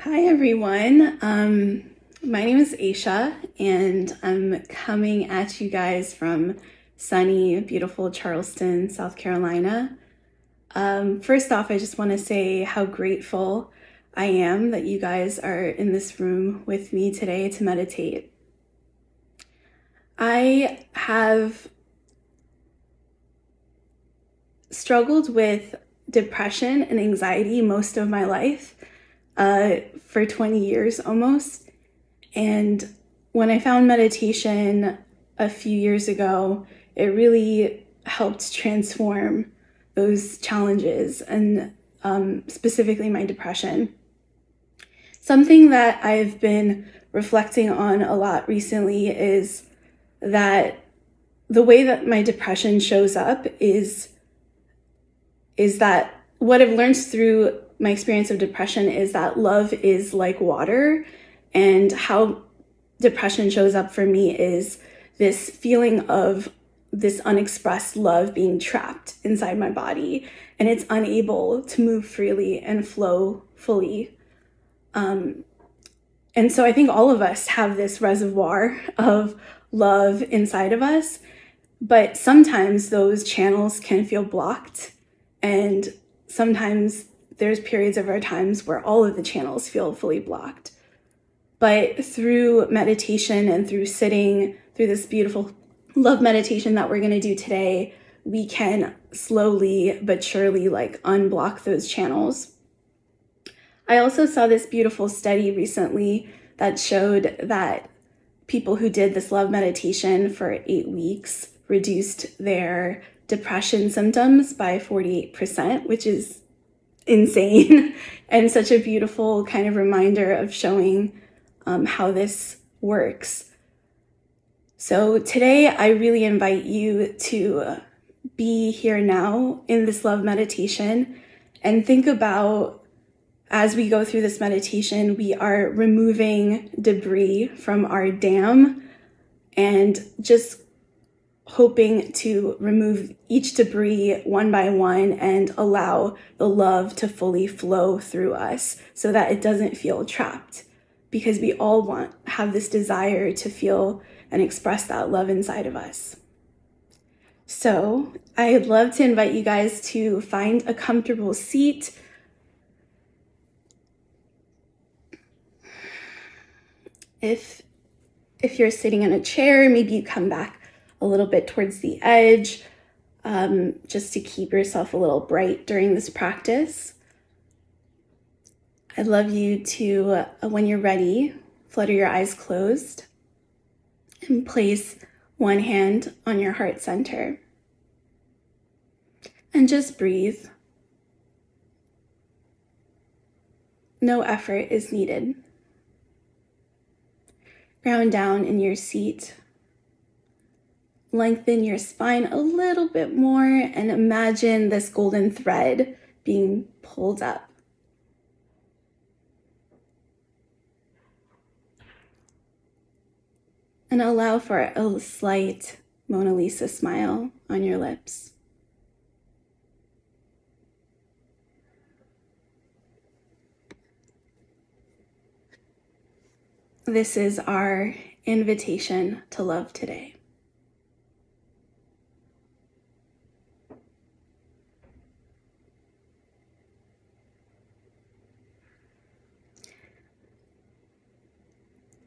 Hi everyone. My name is Aisha, and I'm coming at you guys from sunny, beautiful Charleston, South Carolina. First off, I just want to say how grateful I am that you guys are in this room with me today to meditate. I have struggled with depression and anxiety most of my life, for 20 years almost. And when I found meditation a few years ago, it really helped transform those challenges and specifically my depression. Something that I've been reflecting on a lot recently is that the way that my depression shows up is that what I've learned through my experience of depression is that love is like water, and how depression shows up for me is this feeling of this unexpressed love being trapped inside my body, and it's unable to move freely and flow fully. And so I think all of us have this reservoir of love inside of us, but sometimes those channels can feel blocked, and sometimes there's periods of our times where all of the channels feel fully blocked. But through meditation and through sitting through this beautiful love meditation that we're going to do today, we can slowly but surely unblock those channels. I also saw this beautiful study recently that showed that people who did this love meditation for 8 weeks reduced their depression symptoms by 48%, which is insane and such a beautiful kind of reminder of showing how this works. So today I really invite you to be here now in this love meditation and think about, as we go through this meditation, we are removing debris from our dam and just hoping to remove each debris one by one and allow the love to fully flow through us so that it doesn't feel trapped, because we all have this desire to feel and express that love inside of us. So I'd love to invite you guys to find a comfortable seat. If you're sitting in a chair, maybe you come back a little bit towards the edge, just to keep yourself a little bright during this practice. I'd love you to, when you're ready, flutter your eyes closed and place one hand on your heart center. And just breathe. No effort is needed. Ground down in your seat. Lengthen your spine a little bit more and imagine this golden thread being pulled up. And allow for a slight Mona Lisa smile on your lips. This is our invitation to love today.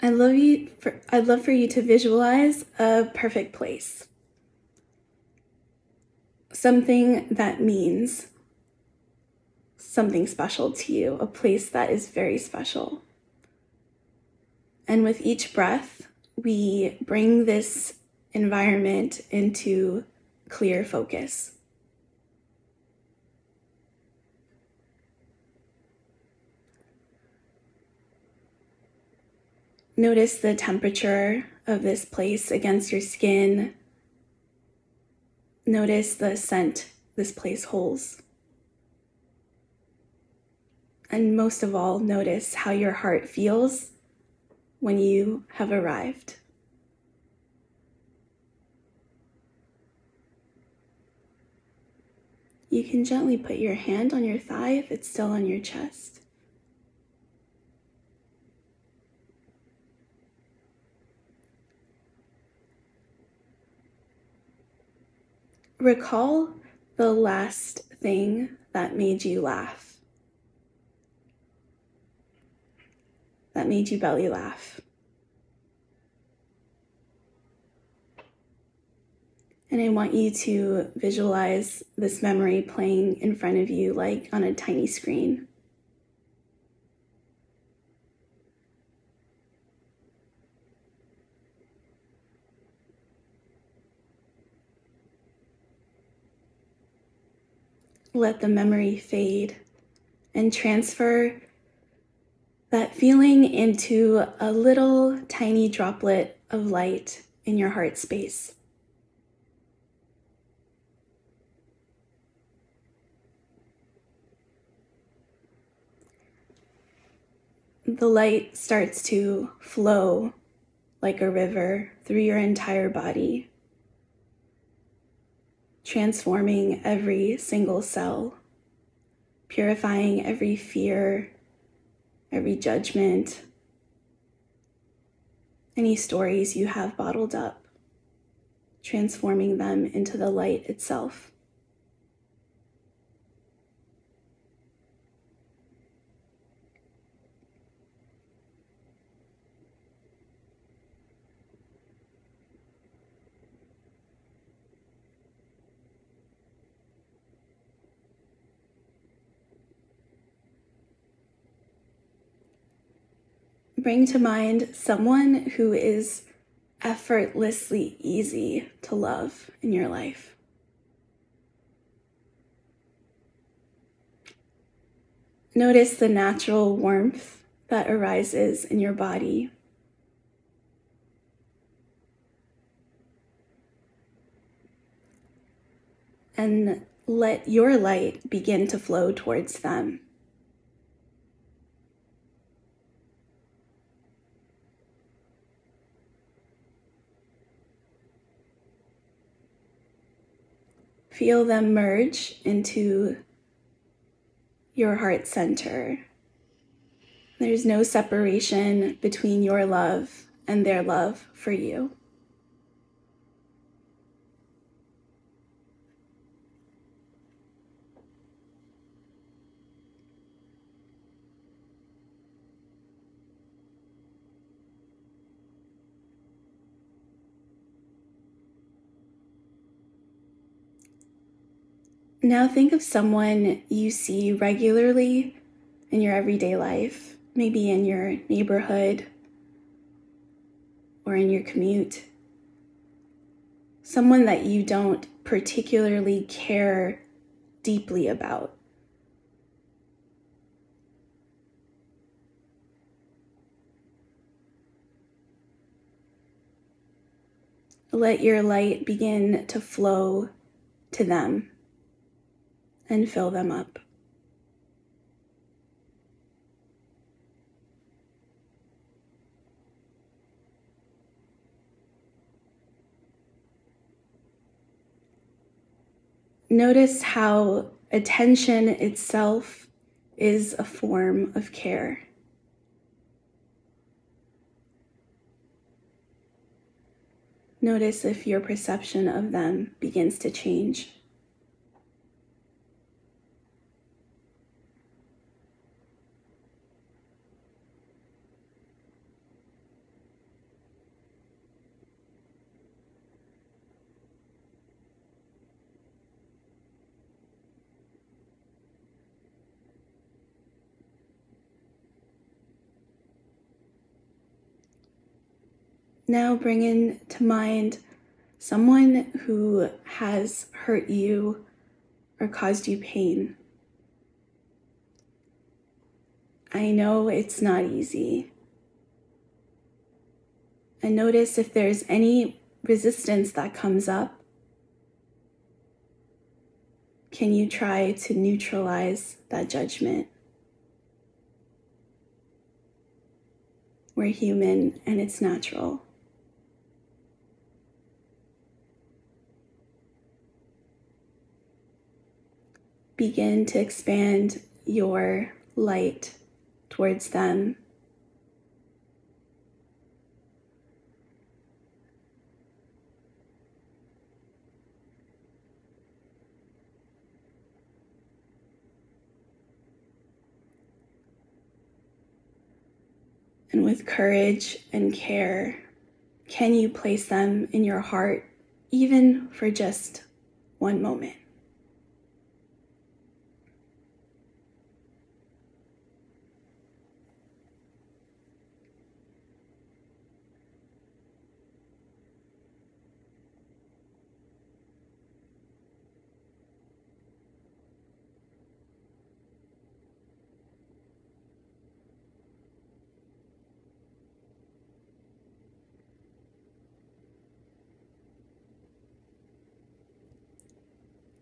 I'd love for you to visualize a perfect place. Something that means something special to you, a place that is very special. And with each breath, we bring this environment into clear focus. Notice the temperature of this place against your skin. Notice the scent this place holds. And most of all, notice how your heart feels when you have arrived. You can gently put your hand on your thigh if it's still on your chest. recall the last thing that made you laugh, that made you belly laugh. And I want you to visualize this memory playing in front of you like on a tiny screen. Let the memory fade and transfer that feeling into a little tiny droplet of light in your heart space. The light starts to flow like a river through your entire body, transforming every single cell, purifying every fear, every judgment, any stories you have bottled up, transforming them into the light itself. Bring to mind someone who is effortlessly easy to love in your life. Notice the natural warmth that arises in your body. And let your light begin to flow towards them. Feel them merge into your heart center. There's no separation between your love and their love for you. Now think of someone you see regularly in your everyday life, maybe in your neighborhood or in your commute. Someone that you don't particularly care deeply about. Let your light begin to flow to them and fill them up. Notice how attention itself is a form of care. Notice if your perception of them begins to change. Now bring in to mind someone who has hurt you or caused you pain. I know it's not easy. And notice if there's any resistance that comes up. Can you try to neutralize that judgment? We're human and it's natural. Begin to expand your light towards them. And with courage and care, can you place them in your heart, even for just one moment?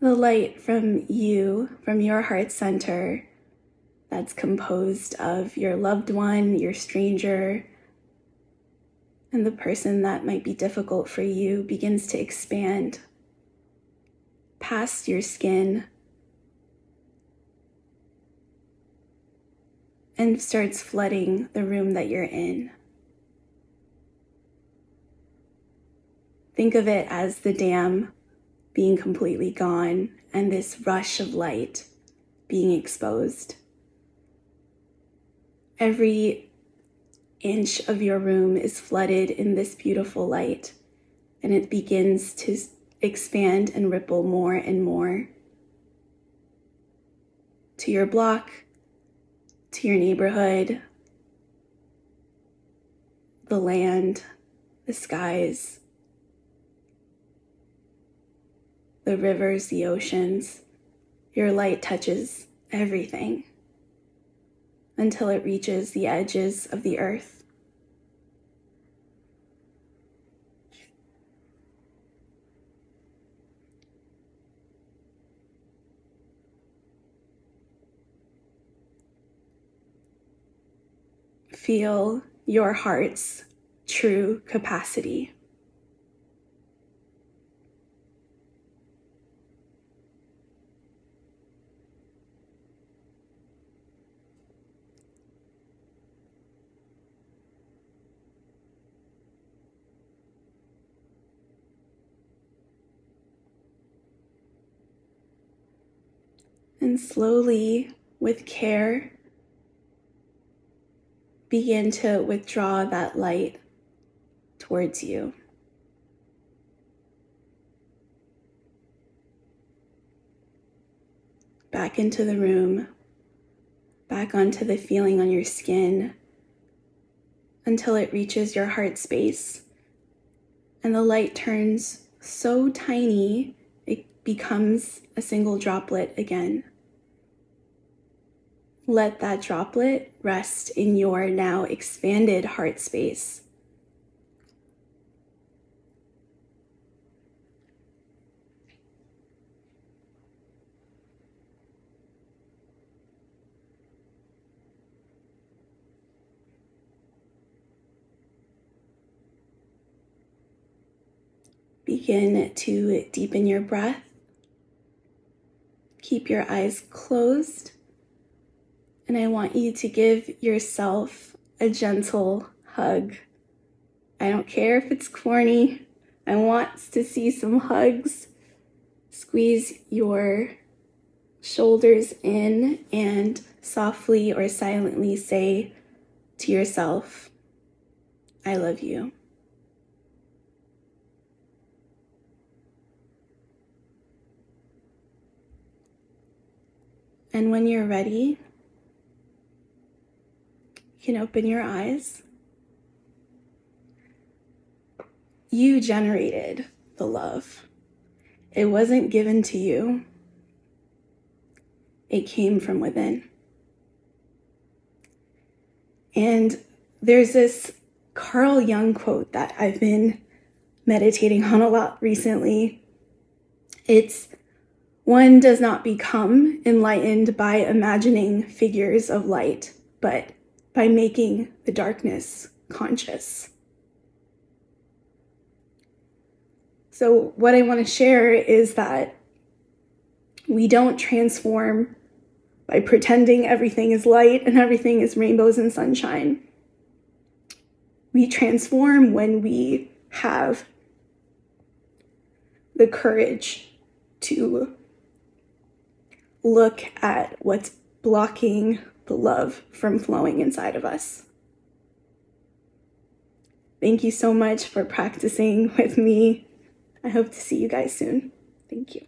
The light from you, from your heart center, that's composed of your loved one, your stranger, and the person that might be difficult for you, begins to expand past your skin and starts flooding the room that you're in. Think of it as the dam being completely gone and this rush of light being exposed. Every inch of your room is flooded in this beautiful light, and it begins to expand and ripple more and more to your block, to your neighborhood, the land, the skies, the rivers, the oceans. Your light touches everything until it reaches the edges of the earth. Feel your heart's true capacity. And slowly, with care, begin to withdraw that light towards you. Back into the room, back onto the feeling on your skin, until it reaches your heart space. And the light turns so tiny, it becomes a single droplet again. Let that droplet rest in your now expanded heart space. Begin to deepen your breath. Keep your eyes closed. And I want you to give yourself a gentle hug. I don't care if it's corny. I want to see some hugs. Squeeze your shoulders in and softly or silently say to yourself, I love you. And when you're ready, you can open your eyes. You generated the love. It wasn't given to you. It came from within. And there's this Carl Jung quote that I've been meditating on a lot recently. It's, one does not become enlightened by imagining figures of light, but by making the darkness conscious. So what I want to share is that we don't transform by pretending everything is light and everything is rainbows and sunshine. We transform when we have the courage to look at what's blocking the love from flowing inside of us. Thank you so much for practicing with me. I hope to see you guys soon. Thank you.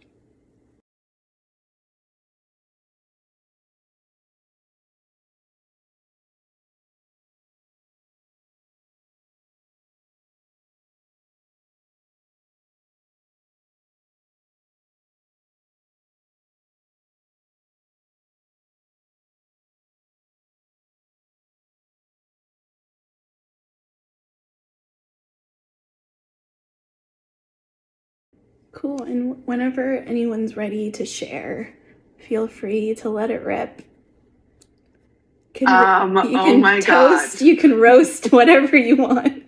Cool, and whenever anyone's ready to share, feel free to let it rip. You can my toast, God. you can roast, whatever you want.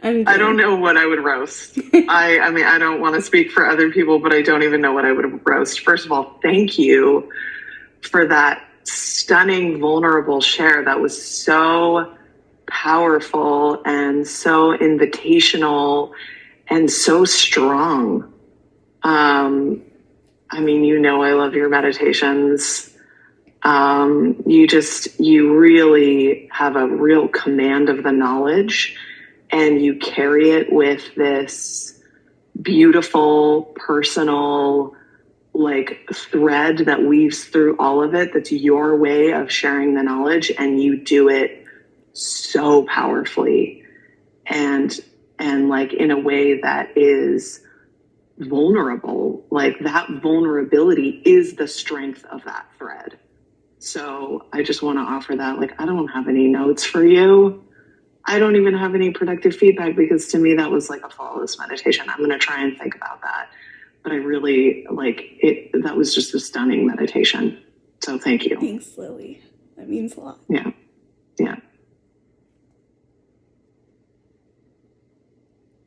I don't know what I would roast. I mean, I don't want to speak for other people, but I don't even know what I would roast. First of all, thank you for that stunning, vulnerable share. That was so powerful and so invitational and so strong. I mean, I love your meditations. You really have a real command of the knowledge, and you carry it with this beautiful, personal, thread that weaves through all of it. That's your way of sharing the knowledge, and you do it so powerfully and in a way that is vulnerable. Like, that vulnerability is the strength of that thread. So I just want to offer that. I don't have any notes for you. I don't even have any productive feedback, because to me that was like a flawless meditation. I'm going to try and think about that. But I really it. That was just a stunning meditation. So thank you. Thanks, Lily. That means a lot. Yeah. Yeah.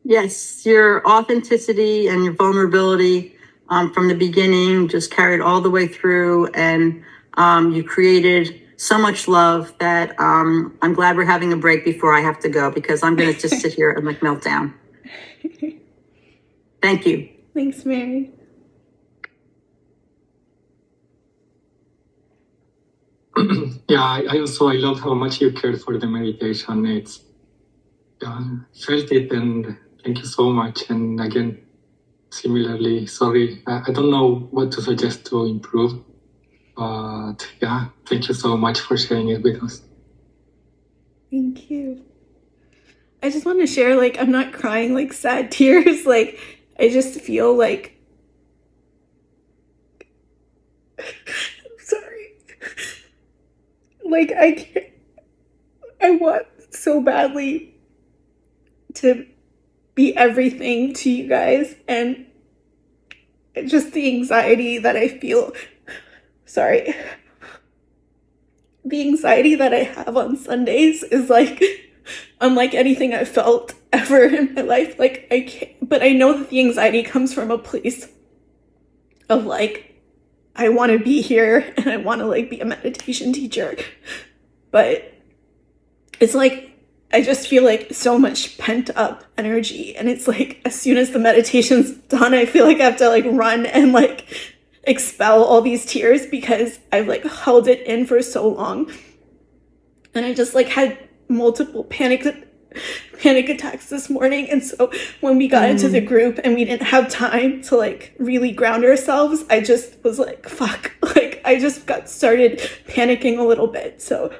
Yes, your authenticity and your vulnerability from the beginning just carried all the way through, and you created so much love that I'm glad we're having a break before I have to go, because I'm going to just sit here and melt down. Thank you. Thanks, Mary. Yeah, I love how much you cared for the meditation. It's felt it, and thank you so much. And again, similarly, sorry, I don't know what to suggest to improve, but yeah, thank you so much for sharing it with us. Thank you. I just want to share, I'm not crying sad tears. I just feel sorry. I can't. I want so badly to be everything to you guys, and just the anxiety that I feel. Sorry. The anxiety that I have on Sundays is unlike anything I've felt ever in my life. I can't, but I know that the anxiety comes from a place of I want to be here and I want to be a meditation teacher, but it's I just feel so much pent up energy, and it's as soon as the meditation's done, I feel I have to run and expel all these tears, because I've held it in for so long. And I just had multiple panic attacks this morning. And so when we got into the group and we didn't have time to really ground ourselves, I just was fuck. I just got started panicking a little bit. So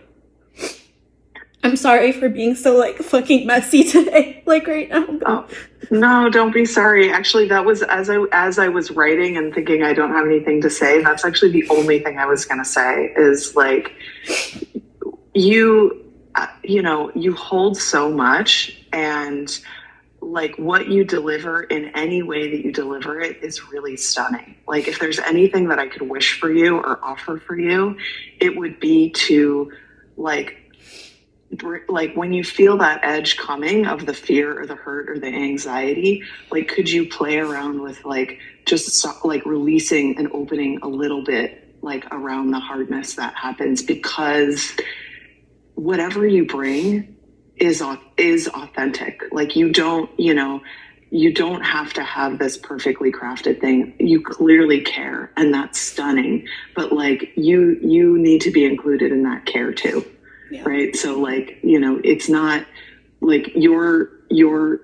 I'm sorry for being so fucking messy today, right now. Oh, no, don't be sorry. Actually, that was as I was writing and thinking I don't have anything to say. That's actually the only thing I was going to say is you hold so much, and what you deliver in any way that you deliver it is really stunning. If there's anything that I could wish for you or offer for you, it would be to when you feel that edge coming of the fear or the hurt or the anxiety, could you play around with just releasing and opening a little bit around the hardness that happens, because whatever you bring is authentic. You don't have to have this perfectly crafted thing. You clearly care, and that's stunning, but you need to be included in that care too. Yeah. Right. So it's not your your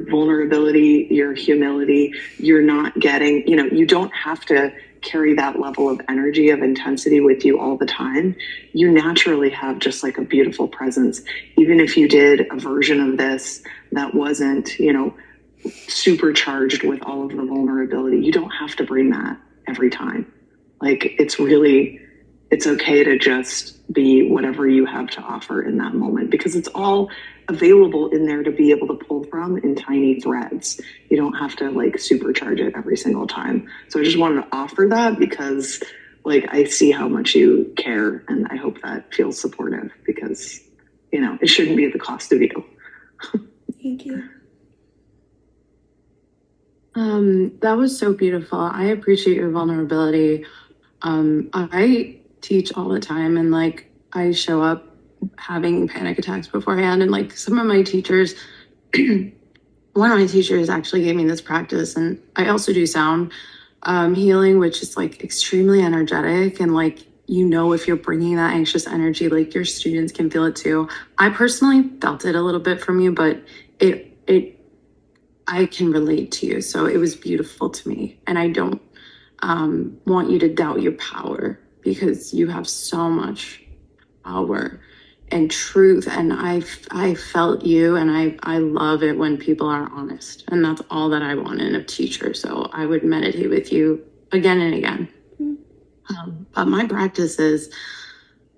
vulnerability, your humility, you're not getting, you don't have to carry that level of energy, of intensity with you all the time. You naturally have just like a beautiful presence. Even if you did a version of this that wasn't, supercharged with all of the vulnerability, you don't have to bring that every time. Like, it's okay to just be whatever you have to offer in that moment, because it's all available in there to be able to pull from in tiny threads. You don't have to like supercharge it every single time. So I just wanted to offer that because like I see how much you care, and I hope that feels supportive, because it shouldn't be at the cost of you. Thank you. That was so beautiful. I appreciate your vulnerability. I teach all the time, and like I show up having panic attacks beforehand, and like some of my teachers, one of my teachers actually gave me this practice, and I also do sound healing, which is like extremely energetic, and like if you're bringing that anxious energy, like your students can feel it too. I personally felt it a little bit from you, but I can relate to you, so it was beautiful to me, and I don't want you to doubt your power, because you have so much power and truth, and I felt you, and I love it when people are honest, and that's all that I want in a teacher. So I would meditate with you again and again. But my practice is,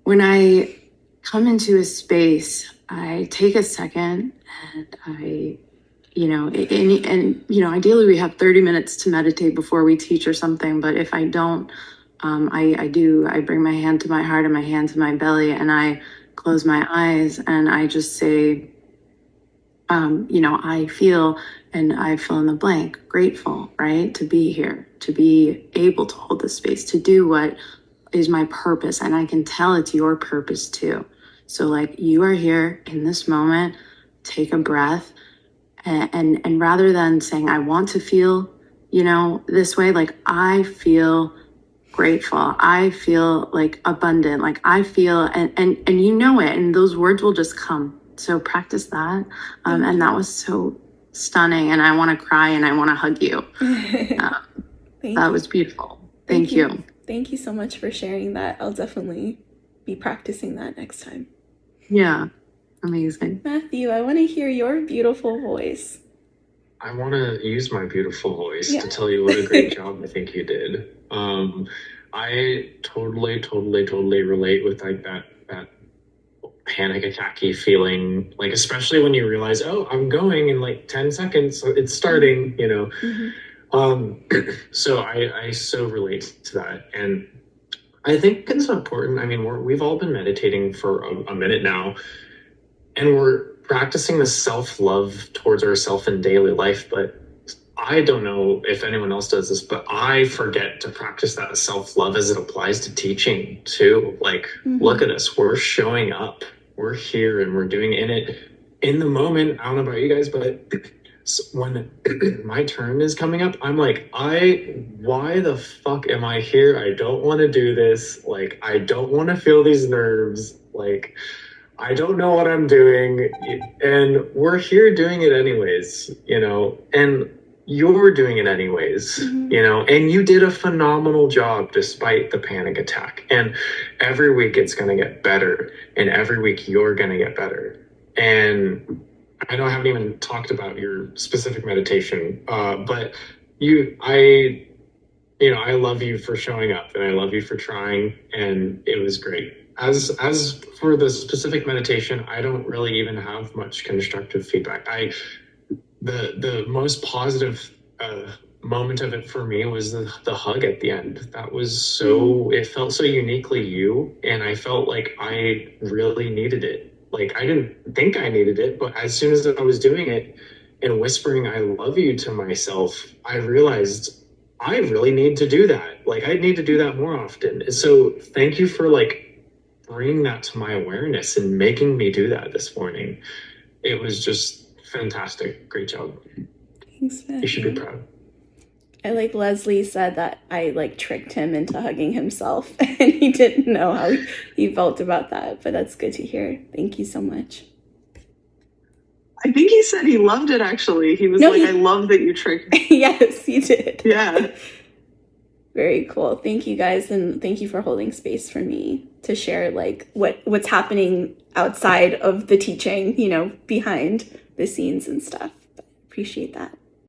when I come into a space, I take a second, and I ideally we have 30 minutes to meditate before we teach or something. But if I don't, I bring my hand to my heart and my hand to my belly, and I close my eyes, and I just say, I feel, and I fill in the blank, grateful, right? To be here, to be able to hold this space, to do what is my purpose. And I can tell it's your purpose too. So like, you are here in this moment, take a breath. And rather than saying, I want to feel, this way, like I feel grateful, I feel like abundant, like I feel, and it, and those words will just come. So practice that. And that was so stunning, and I want to cry, and I want to hug you. That was beautiful. Thank you. Thank you so much for sharing that. I'll definitely be practicing that next time. Yeah. Amazing. Matthew, I want to hear your beautiful voice. I want to use my beautiful voice to tell you what a great job I think you did. I totally relate with like that panic attacky feeling, like especially when you realize, oh, I'm going in like 10 seconds, so it's starting, So I so relate to that, and I think it's important. I mean, we've all been meditating for a minute now, and we're practicing the self-love towards ourselves in daily life, but I don't know if anyone else does this, but I forget to practice that self-love as it applies to teaching too. Like, look at us, we're showing up, we're here, and we're doing it in the moment. I don't know about you guys, but when my turn is coming up, I'm like, why the fuck am I here? I don't want to do this. Like, I don't want to feel these nerves. Like, I don't know what I'm doing. And we're here doing it anyways, and you're doing it anyways, and you did a phenomenal job despite the panic attack. And every week it's going to get better, and every week you're going to get better. And I know I haven't even talked about your specific meditation, but I love you for showing up, and I love you for trying, and it was great. As for the specific meditation, I don't really even have much constructive feedback. The most positive moment of it for me was the hug at the end. That was it felt so uniquely you, and I felt like I really needed it. Like, I didn't think I needed it, but as soon as I was doing it and whispering I love you to myself, I realized I really need to do that. Like, I need to do that more often. So thank you for like bringing that to my awareness and making me do that this morning. It was just fantastic. Great job. Thanks, Matthew. You should be proud. I like Leslie said that I like tricked him into hugging himself, and he didn't know how he felt about that, but that's good to hear. Thank you so much. I think he said he loved it, actually. He was I love that you tricked me. Yes, he did. Yeah. Very cool. Thank you guys, and thank you for holding space for me to share like what's happening outside of the teaching, behind the scenes and stuff. But appreciate that.